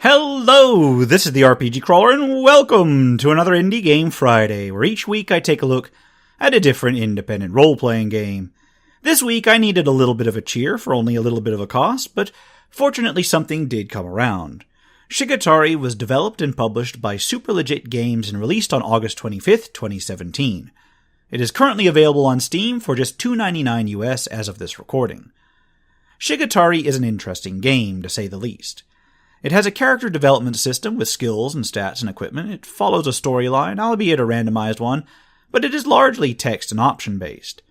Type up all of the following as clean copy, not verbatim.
Hello, this is the RPG Crawler, and welcome to another Indie Game Friday, where each week I take a look at a different independent role-playing game. This week I needed a little bit of a cheer for only a little bit of a cost, but fortunately something did come around. Shigatari was developed and published by Super Legit Games and released on August 25th, 2017. It is currently available on Steam for just $2.99 US as of this recording. Shigatari is an interesting game, to say the least. It has a character development system with skills and stats and equipment. It follows a storyline, albeit a randomized one, but it is largely text and option-based.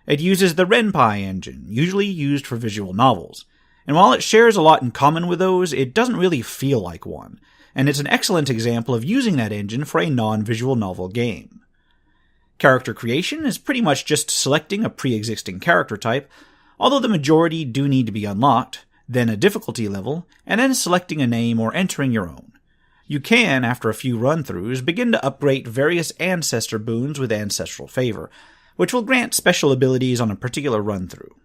It uses the Ren'Py engine, usually used for visual novels, and while it shares a lot in common with those, it doesn't really feel like one, and it's an excellent example of using that engine for a non-visual novel game. Character creation is pretty much just selecting a pre-existing character type, although the majority do need to be unlocked, then a difficulty level, and then selecting a name or entering your own. You can, after a few run-throughs, begin to upgrade various ancestor boons with Ancestral Favor, which will grant special abilities on a particular run-through.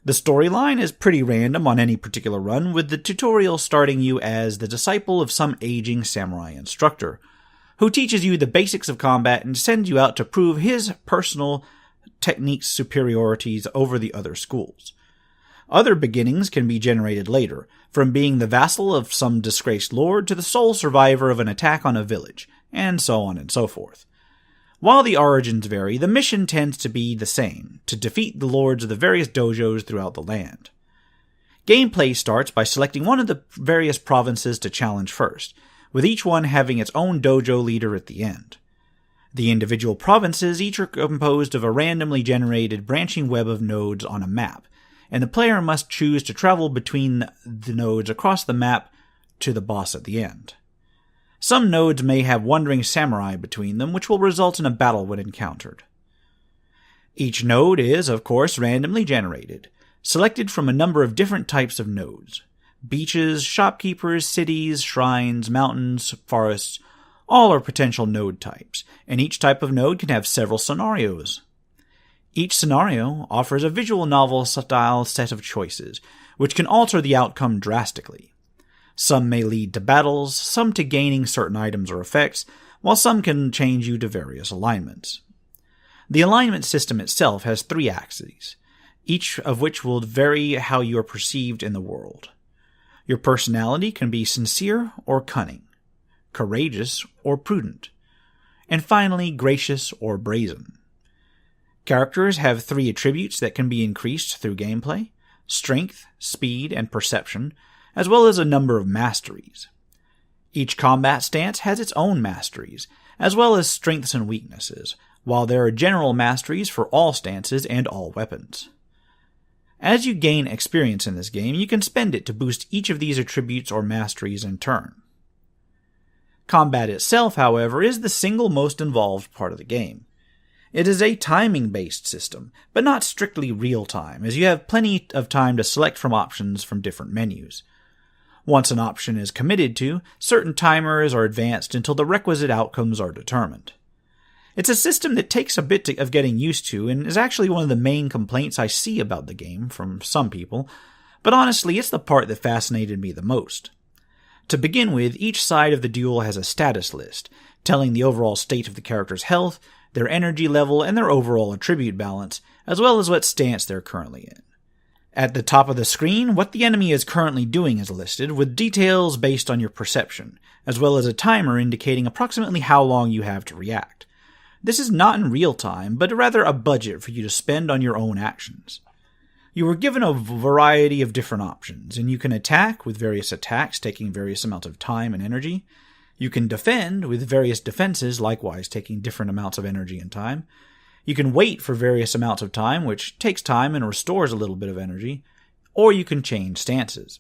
The storyline is pretty random on any particular run, with the tutorial starting you as the disciple of some aging samurai instructor, who teaches you the basics of combat and sends you out to prove his personal techniques' superiorities over the other schools. Other beginnings can be generated later, from being the vassal of some disgraced lord to the sole survivor of an attack on a village, and so on and so forth. While the origins vary, the mission tends to be the same, to defeat the lords of the various dojos throughout the land. Gameplay starts by selecting one of the various provinces to challenge first, with each one having its own dojo leader at the end. The individual provinces each are composed of a randomly generated branching web of nodes on a map, and the player must choose to travel between the nodes across the map to the boss at the end. Some nodes may have wandering samurai between them, which will result in a battle when encountered. Each node is, of course, randomly generated, selected from a number of different types of nodes. Beaches, shopkeepers, cities, shrines, mountains, forests, all are potential node types, and each type of node can have several scenarios. Each scenario offers a visual novel-style set of choices, which can alter the outcome drastically. Some may lead to battles, some to gaining certain items or effects, while some can change you to various alignments. The alignment system itself has 3 axes, each of which will vary how you are perceived in the world. Your personality can be sincere or cunning, courageous or prudent, and finally gracious or brazen. Characters have 3 attributes that can be increased through gameplay: strength, speed, and perception, as well as a number of masteries. Each combat stance has its own masteries, as well as strengths and weaknesses, while there are general masteries for all stances and all weapons. As you gain experience in this game, you can spend it to boost each of these attributes or masteries in turn. Combat itself, however, is the single most involved part of the game. It is a timing-based system, but not strictly real-time, as you have plenty of time to select from options from different menus. Once an option is committed to, certain timers are advanced until the requisite outcomes are determined. It's a system that takes a bit of getting used to, and is actually one of the main complaints I see about the game from some people, but honestly it's the part that fascinated me the most. To begin with, each side of the duel has a status list, telling the overall state of the character's health, their energy level, and their overall attribute balance, as well as what stance they're currently in. At the top of the screen, what the enemy is currently doing is listed, with details based on your perception, as well as a timer indicating approximately how long you have to react. This is not in real time, but rather a budget for you to spend on your own actions. You are given a variety of different options, and you can attack with various attacks taking various amounts of time and energy. You can defend with various defenses, likewise taking different amounts of energy and time. You can wait for various amounts of time, which takes time and restores a little bit of energy. Or you can change stances.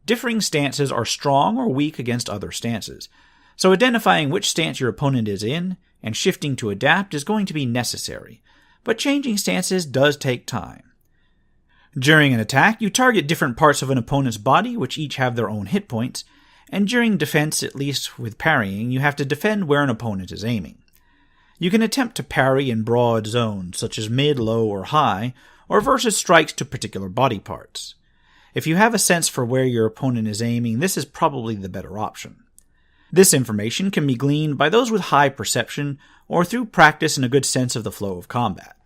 Differing stances are strong or weak against other stances, so identifying which stance your opponent is in and shifting to adapt is going to be necessary, but changing stances does take time. During an attack, you target different parts of an opponent's body, which each have their own hit points, and during defense, at least with parrying, you have to defend where an opponent is aiming. You can attempt to parry in broad zones, such as mid, low, or high, or versus strikes to particular body parts. If you have a sense for where your opponent is aiming, this is probably the better option. This information can be gleaned by those with high perception or through practice and a good sense of the flow of combat.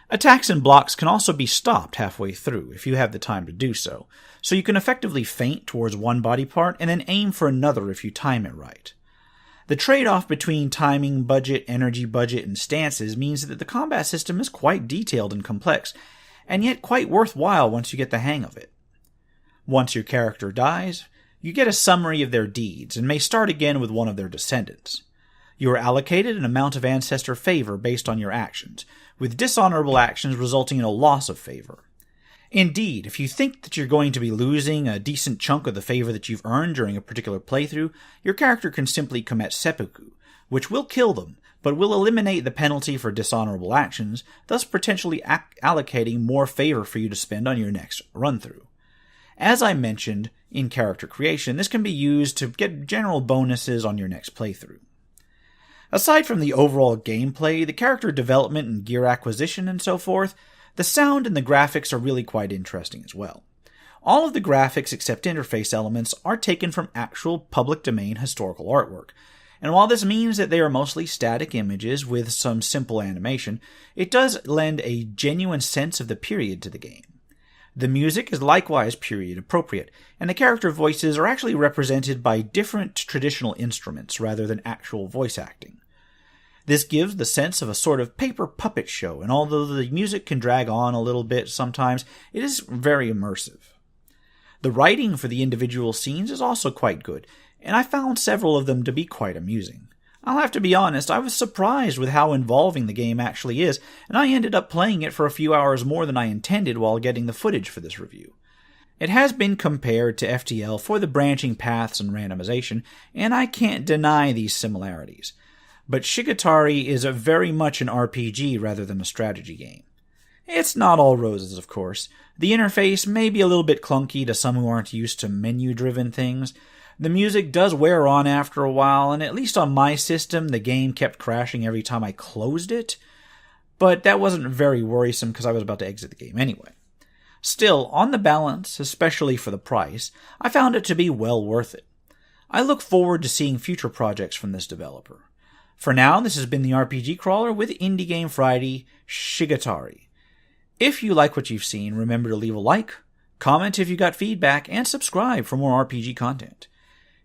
Attacks and blocks can also be stopped halfway through if you have the time to do so you can effectively feint towards one body part and then aim for another if you time it right. The trade-off between timing, budget, energy budget, and stances means that the combat system is quite detailed and complex, and yet quite worthwhile once you get the hang of it. Once your character dies, you get a summary of their deeds and may start again with one of their descendants. You are allocated an amount of ancestor favor based on your actions, with dishonorable actions resulting in a loss of favor. Indeed, if you think that you're going to be losing a decent chunk of the favor that you've earned during a particular playthrough, your character can simply commit seppuku, which will kill them, but will eliminate the penalty for dishonorable actions, thus potentially allocating more favor for you to spend on your next run-through. As I mentioned, in character creation, this can be used to get general bonuses on your next playthrough. Aside from the overall gameplay, the character development and gear acquisition and so forth, the sound and the graphics are really quite interesting as well. All of the graphics except interface elements are taken from actual public domain historical artwork, and while this means that they are mostly static images with some simple animation, it does lend a genuine sense of the period to the game. The music is likewise period appropriate, and the character voices are actually represented by different traditional instruments rather than actual voice acting. This gives the sense of a sort of paper puppet show, and although the music can drag on a little bit sometimes, it is very immersive. The writing for the individual scenes is also quite good, and I found several of them to be quite amusing. I'll have to be honest, I was surprised with how involving the game actually is, and I ended up playing it for a few hours more than I intended while getting the footage for this review. It has been compared to FTL for the branching paths and randomization, and I can't deny these similarities. But Shigatari is very much an RPG rather than a strategy game. It's not all roses, of course. The interface may be a little bit clunky to some who aren't used to menu-driven things. The music does wear on after a while, and at least on my system, the game kept crashing every time I closed it. But that wasn't very worrisome because I was about to exit the game anyway. Still, on the balance, especially for the price, I found it to be well worth it. I look forward to seeing future projects from this developer. For now, this has been the RPG Crawler with Indie Game Friday, Shigatari. If you like what you've seen, remember to leave a like, comment if you got feedback, and subscribe for more RPG content.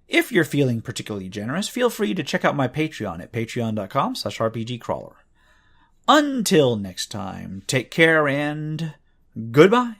If you're feeling particularly generous, feel free to check out my Patreon at patreon.com/rpgcrawler. Until next time, take care and goodbye.